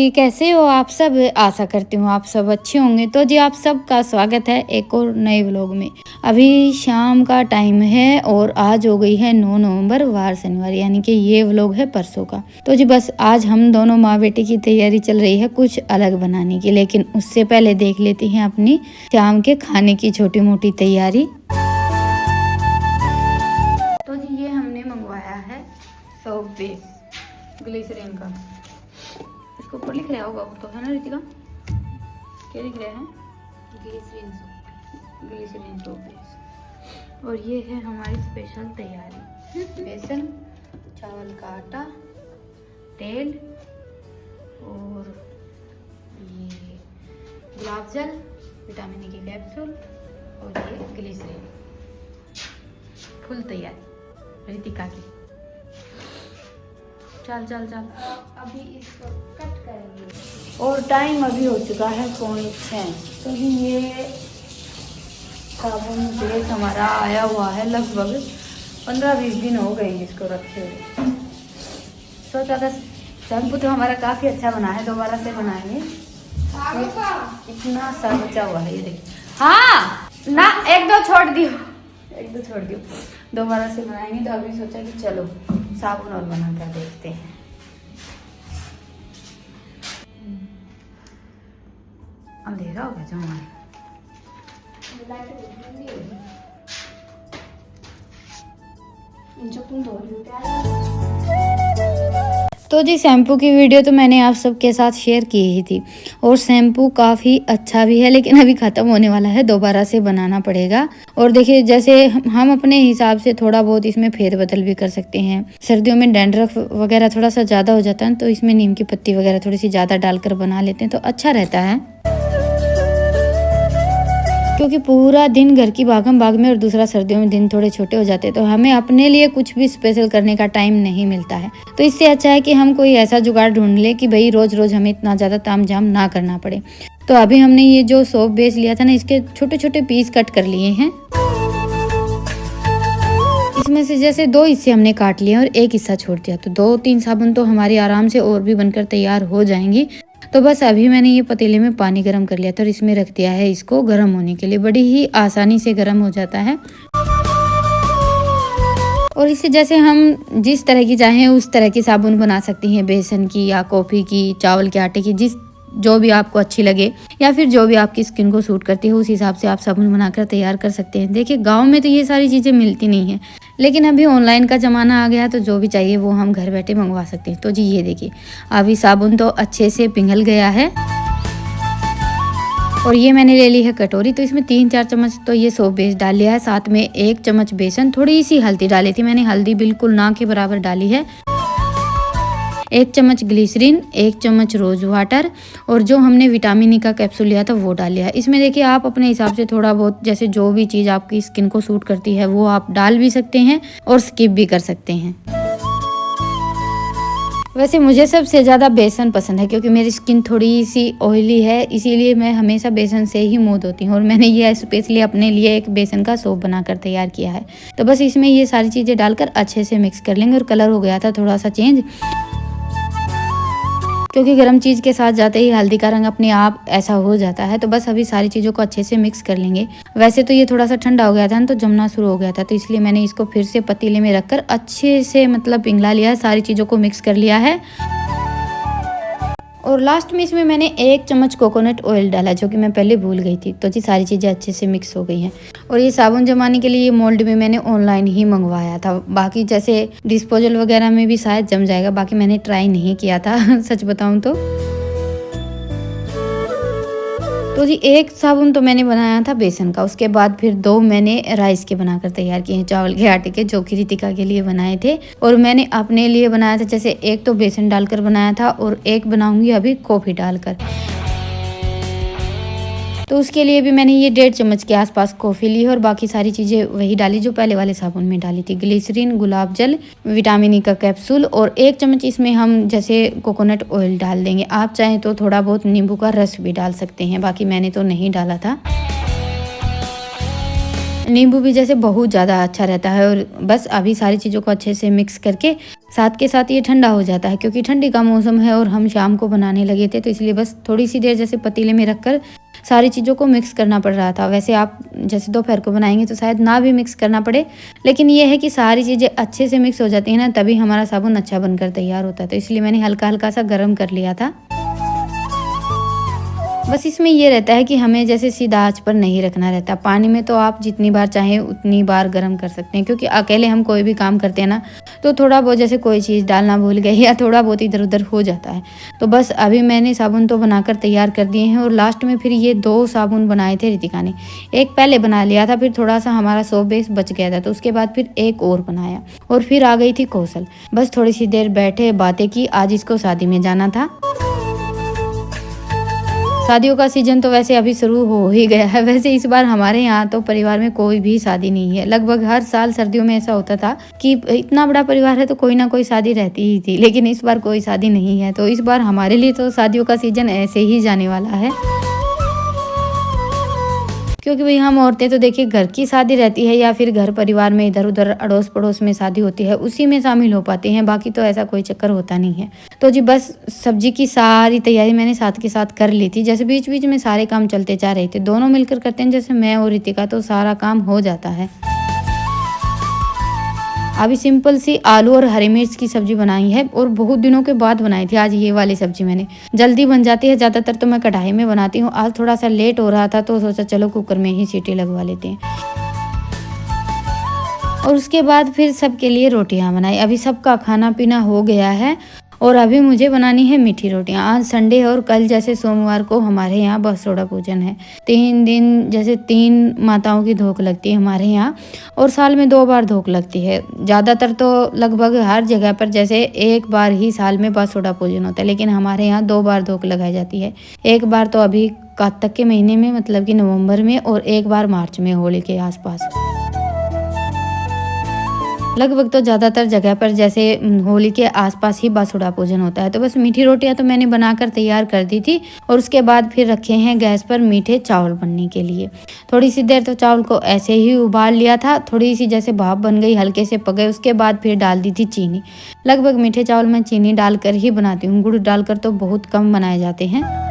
जी, कैसे हो आप सब? आशा करती हूँ आप सब अच्छे होंगे। तो जी आप सबका स्वागत है एक और नए व्लॉग में। अभी शाम का टाइम है और आज हो गई है 9 नवंबर वार शनिवार, यानी कि ये व्लॉग है परसों का। तो जी बस आज हम दोनों माँ बेटी की तैयारी चल रही है कुछ अलग बनाने की, लेकिन उससे पहले देख लेती हैं अपनी शाम के खाने की छोटी मोटी तैयारी। तो जी ये हमने मंगवाया है सोप बेस ग्लिसरीन का। इसके ऊपर लिख रहा होगा तो, है ना रितिका? क्या लिख रहा है? Glycerine soap base. और ये है हमारी स्पेशल तैयारी। बेसन, चावल का आटा, तेल और ये गुलाब जल, विटामिन ई की कैप्सूल और ये ग्लिसरीन। फुल तैयारी रितिका की। चल चल चल अभी इसको कट करेंगे। और टाइम अभी हो चुका है 6:45। तो ये साबुन बेस हमारा आया हुआ है, लगभग 15-20 दिन हो गए इसको रखे हुए। सोचा था शैम्पू तो हमारा काफ़ी अच्छा बना है, दोबारा से बनाएंगे। इतना सा बचा हुआ है ये देखिए। हाँ ना, एक दो छोड़ दियो, दोबारा से बनाएंगे। तो अभी सोचा कि चलो साबुन और बना कर देखते हैं। अंधेरा हो गया जमा। तो जी शैम्पू की वीडियो तो मैंने आप सबके साथ शेयर की ही थी और शैम्पू काफ़ी अच्छा भी है, लेकिन अभी ख़त्म होने वाला है, दोबारा से बनाना पड़ेगा। और देखिए जैसे हम अपने हिसाब से थोड़ा बहुत इसमें फेरबदल भी कर सकते हैं। सर्दियों में डैंड्रफ वगैरह थोड़ा सा ज़्यादा हो जाता है, तो इसमें नीम की पत्ती वगैरह थोड़ी सी ज़्यादा डालकर बना लेते हैं तो अच्छा रहता है। क्योंकि पूरा दिन घर की भागम भाग में और दूसरा सर्दियों में दिन थोड़े छोटे हो जाते हैं, तो हमें अपने लिए कुछ भी स्पेशल करने का टाइम नहीं मिलता है। तो इससे अच्छा है कि हम कोई ऐसा जुगाड़ ढूंढ ले कि भाई रोज रोज हमें इतना ज़्यादा तामझाम ना करना पड़े। तो अभी हमने ये जो सोप बेस लिया था ना, इसके छोटे छोटे पीस कट कर लिए हैं। इसमें से जैसे 2 हिस्से हमने काट लिए और एक हिस्सा छोड़ दिया, तो 2-3 साबुन तो हमारी आराम से और भी बनकर तैयार हो जाएंगी। तो बस अभी मैंने ये पतीले में पानी गर्म कर लिया था और इसमें रख दिया है इसको गर्म होने के लिए। बड़ी ही आसानी से गर्म हो जाता है और इससे जैसे हम जिस तरह की चाहें उस तरह की साबुन बना सकती हैं, बेसन की या कॉफ़ी की, चावल के आटे की, जो भी आपको अच्छी लगे या फिर जो भी आपकी स्किन को सूट करती है उस हिसाब से आप साबुन बनाकर तैयार कर सकते हैं। देखिए गांव में तो ये सारी चीज़ें मिलती नहीं हैं, लेकिन अभी ऑनलाइन का ज़माना आ गया, तो जो भी चाहिए वो हम घर बैठे मंगवा सकते हैं। तो जी ये देखिए अभी साबुन तो अच्छे से पिघल गया है और ये मैंने ले ली है कटोरी। तो इसमें 3-4 चम्मच तो ये सोप बेस डाल लिया है, साथ में 1 चम्मच बेसन, थोड़ी सी हल्दी डाली थी मैंने, हल्दी बिल्कुल ना के बराबर डाली है, 1 चम्मच ग्लिसरीन, 1 चम्मच रोज वाटर और जो हमने विटामिन ई का कैप्सूल लिया था वो डाल लिया है। इसमें देखिए आप अपने हिसाब से थोड़ा बहुत जैसे जो भी चीज़ आपकी स्किन को सूट करती है वो आप डाल भी सकते हैं और स्किप भी कर सकते हैं। वैसे मुझे सबसे ज़्यादा बेसन पसंद है, क्योंकि मेरी स्किन थोड़ी सी ऑयली है, इसीलिए मैं हमेशा बेसन से ही मुँह धोती हूँ। और मैंने ये स्पेशली अपने लिए एक बेसन का सोप बनाकर तैयार किया है। तो बस इसमें ये सारी चीज़ें डालकर अच्छे से मिक्स कर लेंगे। और कलर हो गया था थोड़ा सा चेंज, क्योंकि गर्म चीज़ के साथ जाते ही हल्दी का रंग अपने आप ऐसा हो जाता है। तो बस अभी सारी चीज़ों को अच्छे से मिक्स कर लेंगे। वैसे तो ये थोड़ा सा ठंडा हो गया था ना, तो जमना शुरू हो गया था, तो इसलिए मैंने इसको फिर से पतीले में रखकर अच्छे से मतलब पिघला लिया है, सारी चीज़ों को मिक्स कर लिया है। और लास्ट में इसमें मैंने 1 चम्मच कोकोनट ऑयल डाला, जो कि मैं पहले भूल गई थी। तो जी सारी चीज़ें अच्छे से मिक्स हो गई हैं। और ये साबुन जमाने के लिए ये मोल्ड भी मैंने ऑनलाइन ही मंगवाया था। बाकी जैसे डिस्पोजल वगैरह में भी शायद जम जाएगा, बाकी मैंने ट्राई नहीं किया था सच बताऊं तो जी 1 साबुन तो मैंने बनाया था बेसन का, उसके बाद फिर 2 मैंने राइस के बनाकर तैयार किए हैं, चावल के आटे के, जो कि रितिका के लिए बनाए थे। और मैंने अपने लिए बनाया था, जैसे एक तो बेसन डालकर बनाया था और एक बनाऊंगी अभी कॉफ़ी डालकर। तो उसके लिए भी मैंने ये 1.5 चम्मच के आसपास कॉफ़ी ली है और बाकी सारी चीज़ें वही डाली जो पहले वाले साबुन में डाली थी। ग्लिसरीन, गुलाब जल, विटामिन ई का कैप्सूल और 1 चम्मच इसमें हम जैसे कोकोनट ऑयल डाल देंगे। आप चाहें तो थोड़ा बहुत नींबू का रस भी डाल सकते हैं, बाकी मैंने तो नहीं डाला था। नींबू भी जैसे बहुत ज़्यादा अच्छा रहता है। और बस अभी सारी चीज़ों को अच्छे से मिक्स करके साथ के साथ ये ठंडा हो जाता है क्योंकि ठंडी का मौसम है और हम शाम को बनाने लगे थे, तो इसलिए बस थोड़ी सी देर जैसे पतीले में रखकर सारी चीज़ों को मिक्स करना पड़ रहा था। वैसे आप जैसे दोपहर को बनाएंगे तो शायद ना भी मिक्स करना पड़े, लेकिन ये है कि सारी चीज़ें अच्छे से मिक्स हो जाती हैं ना, तभी हमारा साबुन अच्छा बनकर तैयार होता है। तो इसलिए मैंने हल्का हल्का सा गर्म कर लिया था। बस इसमें ये रहता है कि हमें जैसे सीधा आंच पर नहीं रखना रहता। पानी में तो आप जितनी बार चाहें उतनी बार गर्म कर सकते हैं, क्योंकि अकेले हम कोई भी काम करते हैं ना, तो थोड़ा बहुत जैसे कोई चीज़ डालना भूल गए या थोड़ा बहुत इधर उधर हो जाता है। तो बस अभी मैंने साबुन तो बनाकर तैयार कर दिए हैं, और लास्ट में फिर ये 2 साबुन बनाए थे रितिका ने। एक पहले बना लिया था, फिर थोड़ा सा हमारा सोप बेस बच गया था, तो उसके बाद फिर एक और बनाया, और फिर आ गई थी कौशल। बस थोड़ी सी देर बैठे, बातें की। आज इसको शादी में जाना था। शादियों का सीजन तो वैसे अभी शुरू हो ही गया है। वैसे इस बार हमारे यहाँ तो परिवार में कोई भी शादी नहीं है। लगभग हर साल सर्दियों में ऐसा होता था कि इतना बड़ा परिवार है तो कोई ना कोई शादी रहती ही थी, लेकिन इस बार कोई शादी नहीं है। तो इस बार हमारे लिए तो शादियों का सीजन ऐसे ही जाने वाला है, क्योंकि भाई हम औरतें तो देखिए घर की शादी रहती है या फिर घर परिवार में इधर उधर अड़ोस पड़ोस में शादी होती है, उसी में शामिल हो पाते हैं। बाकी तो ऐसा कोई चक्कर होता नहीं है। तो जी बस सब्जी की सारी तैयारी मैंने साथ के साथ कर ली थी। जैसे बीच बीच में सारे काम चलते जा रहे थे, दोनों मिलकर करते हैं, जैसे मैं और रितिका, तो सारा काम हो जाता है। अभी सिंपल सी आलू और हरी मिर्च की सब्जी बनाई है, और बहुत दिनों के बाद बनाई थी आज ये वाली सब्जी। मैंने जल्दी बन जाती है, ज़्यादातर तो मैं कढ़ाई में बनाती हूँ। आज थोड़ा सा लेट हो रहा था तो सोचा चलो कुकर में ही सीटी लगवा लेते हैं। और उसके बाद फिर सबके लिए रोटियां बनाई। अभी सबका खाना पीना हो गया है, और अभी मुझे बनानी है मीठी रोटियां। आज संडे और कल जैसे सोमवार को हमारे यहाँ बसोड़ा पूजन है। 3 दिन जैसे 3 माताओं की धोक लगती है हमारे यहाँ, और साल में 2 बार धोक लगती है। ज़्यादातर तो लगभग हर जगह पर जैसे 1 बार ही साल में बसोड़ा पूजन होता है, लेकिन हमारे यहाँ 2 बार धोक लगाई जाती है। एक बार तो अभी कार्तिक के महीने में, मतलब कि नवंबर में, और एक बार मार्च में होली के आसपास। लगभग तो ज़्यादातर जगह पर जैसे होली के आसपास ही बसुड़ा पूजन होता है। तो बस मीठी रोटियां तो मैंने बनाकर तैयार कर दी थी, और उसके बाद फिर रखे हैं गैस पर मीठे चावल बनने के लिए। थोड़ी सी देर तो चावल को ऐसे ही उबाल लिया था, थोड़ी सी जैसे भाप बन गई, हल्के से पक गए। उसके बाद फिर डाल दी थी चीनी। लगभग मीठे चावल मैं चीनी डालकर ही बनाती हूँ, गुड़ डालकर तो बहुत कम बनाए जाते हैं।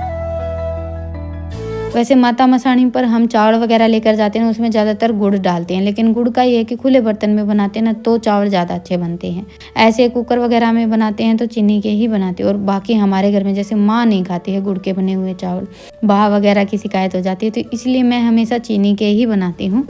वैसे माता मसाणी पर हम चावल वगैरह लेकर जाते हैं, उसमें ज़्यादातर गुड़ डालते हैं, लेकिन गुड़ का ये है कि खुले बर्तन में बनाते हैं ना, तो चावल ज़्यादा अच्छे बनते हैं। ऐसे कुकर वगैरह में बनाते हैं तो चीनी के ही बनाते हैं। और बाकी हमारे घर में जैसे माँ नहीं खाती है गुड़ के बने हुए चावल, बाह वगैरह की शिकायत हो जाती है, तो इसलिए मैं हमेशा चीनी के ही बनाती हूँ।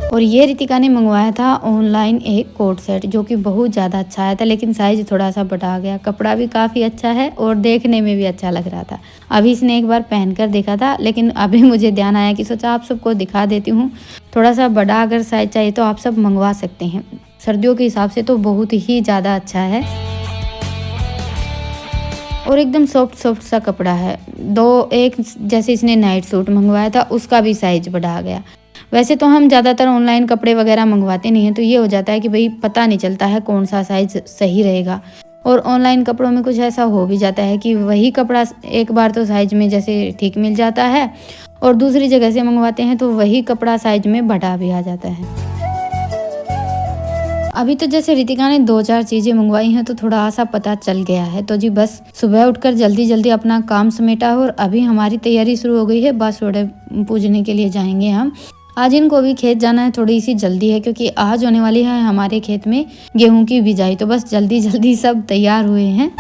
और ये रितिका ने मंगवाया था ऑनलाइन एक कोट सेट, जो कि बहुत ज़्यादा अच्छा आया था, लेकिन साइज थोड़ा सा बढ़ा गया। कपड़ा भी काफ़ी अच्छा है और देखने में भी अच्छा लग रहा था। अभी इसने एक बार पहनकर देखा था, लेकिन अभी मुझे ध्यान आया कि सोचा आप सबको दिखा देती हूँ। थोड़ा सा बड़ा अगर साइज चाहिए तो आप सब मंगवा सकते हैं। सर्दियों के हिसाब से तो बहुत ही ज़्यादा अच्छा है, और एकदम सॉफ्ट सा कपड़ा है। एक जैसे इसने नाइट सूट मंगवाया था, उसका भी साइज बढ़ा गया। वैसे तो हम ज़्यादातर ऑनलाइन कपड़े वगैरह मंगवाते नहीं हैं, तो ये हो जाता है कि भाई पता नहीं चलता है कौन सा साइज सही रहेगा। और ऑनलाइन कपड़ों में कुछ ऐसा हो भी जाता है कि वही कपड़ा एक बार तो साइज में जैसे ठीक मिल जाता है, और दूसरी जगह से मंगवाते हैं तो वही कपड़ा साइज में बढ़ा भी आ जाता है। अभी तो जैसे रितिका ने 2-4 चीज़ें मंगवाई हैं, तो थोड़ा सा पता चल गया है। तो जी बस सुबह उठकर जल्दी जल्दी अपना काम समेटा, और अभी हमारी तैयारी शुरू हो गई है। बसोड़े पूजने के लिए जाएंगे हम। आज इनको भी खेत जाना है, थोड़ी सी जल्दी है, क्योंकि आज होने वाली है हमारे खेत में गेहूं की बिजाई। तो बस जल्दी जल्दी सब तैयार हुए हैं।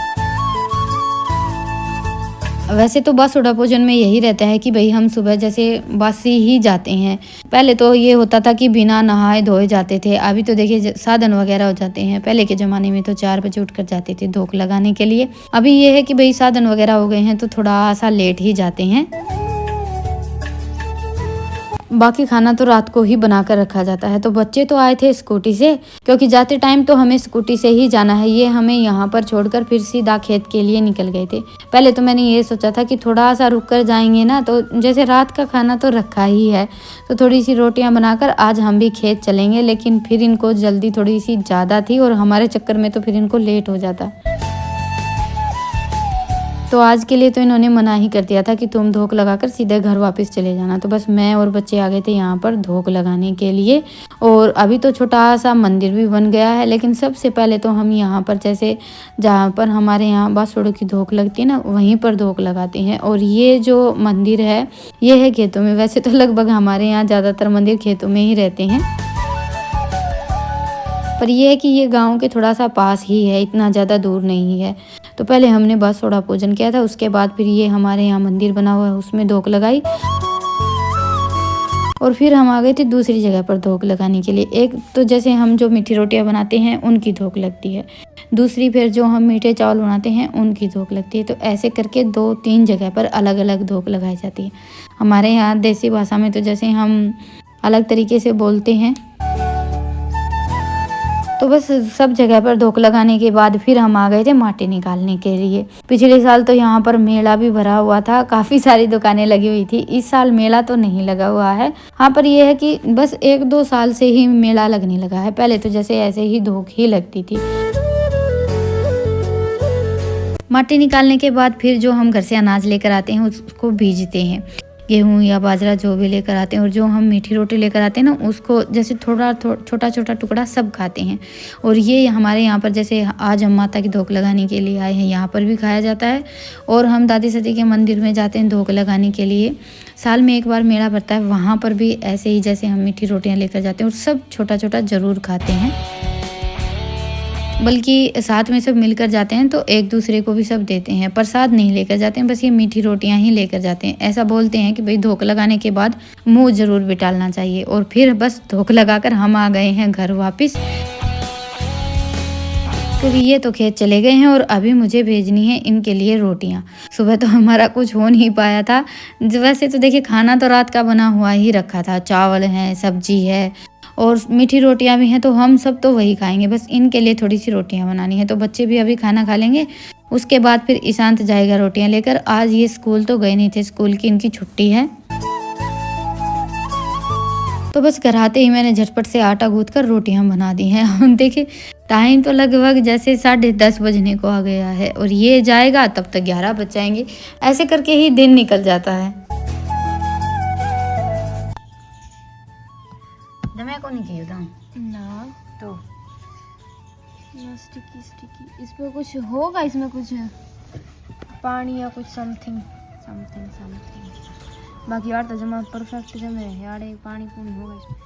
वैसे तो बसोड़ा पूजन में यही रहता है कि भाई हम सुबह जैसे बासी ही जाते हैं। पहले तो ये होता था कि बिना नहाए धोए जाते थे। अभी तो देखिए साधन वगैरह हो जाते हैं। पहले के ज़माने में तो 4 बजे उठकर जाते थे धोख लगाने के लिए। अभी ये है कि भाई साधन वगैरह हो गए हैं, तो थोड़ा सा लेट ही जाते हैं। बाकी खाना तो रात को ही बनाकर रखा जाता है। तो बच्चे तो आए थे स्कूटी से, क्योंकि जाते टाइम तो हमें स्कूटी से ही जाना है। ये हमें यहाँ पर छोड़कर फिर सीधा खेत के लिए निकल गए थे। पहले तो मैंने ये सोचा था कि थोड़ा सा रुक कर जाएंगे ना, तो जैसे रात का खाना तो रखा ही है, तो थोड़ी सी रोटियां बनाकर आज हम भी खेत चलेंगे। लेकिन फिर इनको जल्दी थोड़ी सी ज़्यादा थी, और हमारे चक्कर में तो फिर इनको लेट हो जाता। तो आज के लिए तो इन्होंने मना ही कर दिया था कि तुम धोक लगाकर सीधे घर वापस चले जाना। तो बस मैं और बच्चे आ गए थे यहाँ पर धोक लगाने के लिए। और अभी तो छोटा सा मंदिर भी बन गया है, लेकिन सबसे पहले तो हम यहाँ पर जैसे जहाँ पर हमारे यहाँ बांसुड़ों की धोक लगती है ना, वहीं पर धोक लगाते हैं। और ये जो मंदिर है ये है खेतों में। वैसे तो लगभग हमारे यहाँ ज़्यादातर मंदिर खेतों में ही रहते हैं, पर यह है कि ये गांव के थोड़ा सा पास ही है, इतना ज़्यादा दूर नहीं है। तो पहले हमने बांसुड़ा पूजन किया था, उसके बाद फिर ये हमारे यहाँ मंदिर बना हुआ है उसमें धोक लगाई। और फिर हम आ गए थे दूसरी जगह पर धोक लगाने के लिए। एक तो जैसे हम जो मीठी रोटियां बनाते हैं उनकी धोक लगती है, दूसरी फिर जो हम मीठे चावल बनाते हैं उनकी धोक लगती है। तो ऐसे करके 2-3 जगह पर अलग अलग धोक लगाई जाती है। हमारे यहाँ देसी भाषा में तो जैसे हम अलग तरीके से बोलते हैं। तो बस सब जगह पर धोक लगाने के बाद फिर हम आ गए थे माटी निकालने के लिए। पिछले साल तो यहाँ पर मेला भी भरा हुआ था, काफ़ी सारी दुकानें लगी हुई थी। इस साल मेला तो नहीं लगा हुआ है। हाँ, पर यह है कि बस 1-2 साल से ही मेला लगने लगा है। पहले तो जैसे ऐसे ही धोक ही लगती थी। माटी निकालने के बाद फिर जो हम घर से अनाज लेकर आते हैं उसको बीजते हैं, गेहूँ या बाजरा जो भी लेकर आते हैं। और जो हम मीठी रोटी लेकर आते हैं ना, उसको जैसे थोड़ा छोटा छोटा टुकड़ा सब खाते हैं। और ये हमारे यहाँ पर जैसे आज हम माता की धोक लगाने के लिए आए हैं, यहाँ पर भी खाया जाता है। और हम दादी सती के मंदिर में जाते हैं धोक लगाने के लिए। साल में एक बार मेला भरता है, वहाँ पर भी ऐसे ही जैसे हम मीठी रोटियाँ लेकर जाते हैं और सब छोटा छोटा ज़रूर खाते हैं। बल्कि साथ में सब मिलकर जाते हैं तो एक दूसरे को भी सब देते हैं। प्रसाद नहीं लेकर जाते हैं, बस ये मीठी रोटियां ही लेकर जाते हैं। ऐसा बोलते हैं कि भाई धोक लगाने के बाद मुंह जरूर बिटालना चाहिए। और फिर बस धोक लगाकर हम आ गए हैं घर वापस, क्योंकि ये तो खेत चले गए हैं और अभी मुझे भेजनी है इनके लिए रोटियां। सुबह तो हमारा कुछ हो नहीं पाया था। वैसे तो देखिए खाना तो रात का बना हुआ ही रखा था, चावल है, सब्जी है और मीठी रोटियां भी हैं, तो हम सब तो वही खाएंगे। बस इनके लिए थोड़ी सी रोटियां बनानी है। तो बच्चे भी अभी खाना खा लेंगे, उसके बाद फिर ईशांत जाएगा रोटियां लेकर। आज ये स्कूल तो गए नहीं थे, स्कूल की इनकी छुट्टी है। तो बस घर आते ही मैंने झटपट से आटा गूंथ कर रोटियां बना दी हैं। देखिए टाइम तो लगभग जैसे 10:30 बजने को आ गया है और ये जाएगा तब तक 11 बज जाएंगे। ऐसे करके ही दिन निकल जाता है। मैं को नहीं की ना तो स्टिकी स्टिकी इस पे कुछ होगा, इसमें कुछ पानी या कुछ समथिंग। बाकी यार तो जमा परफेक्ट जमे यार, एक पानी पूनी होगा इसमें।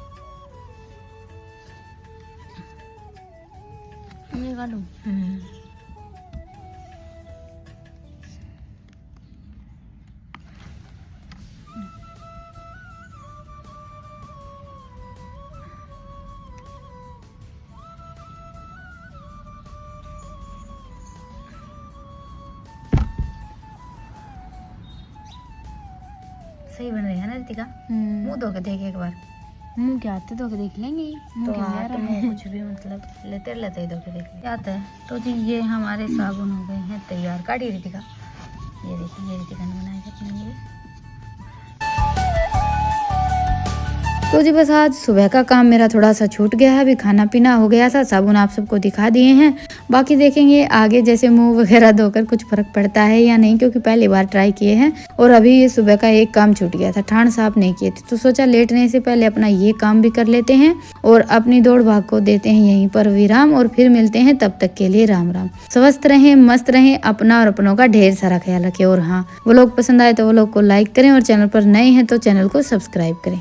निकालूं सही बन रही है ना रितिका? मुंह धो के देख एक बार। मुंह क्या आते धो के देख लेंगे। तो कुछ भी मतलब लेते ही धो के देख ले आता है। तो जी ये हमारे साबुन हो गए हैं तैयार। काटी रितिका, ये देखिए, ये रितिका ने बनाए थे अपने लिए। तो जी बस आज सुबह का काम मेरा थोड़ा सा छूट गया है। अभी खाना पीना हो गया था, साबुन आप सबको दिखा दिए हैं। बाकी देखेंगे आगे जैसे मुंह वगैरह धोकर कुछ फर्क पड़ता है या नहीं, क्योंकि पहली बार ट्राई किए हैं। और अभी ये सुबह का एक काम छूट गया था, ठाण साफ नहीं किए थे, तो सोचा लेटने से पहले अपना ये काम भी कर लेते हैं और अपनी दौड़ भाग को देते हैं यहीं पर विराम। और फिर मिलते हैं, तब तक के लिए राम राम। स्वस्थ रहें, मस्त रहें, अपना और अपनों का ढेर सारा ख्याल रखें। और हाँ, वो लोग पसंद आए तो वो लोग को लाइक करें और चैनल पर नए हैं तो चैनल को सब्सक्राइब करें।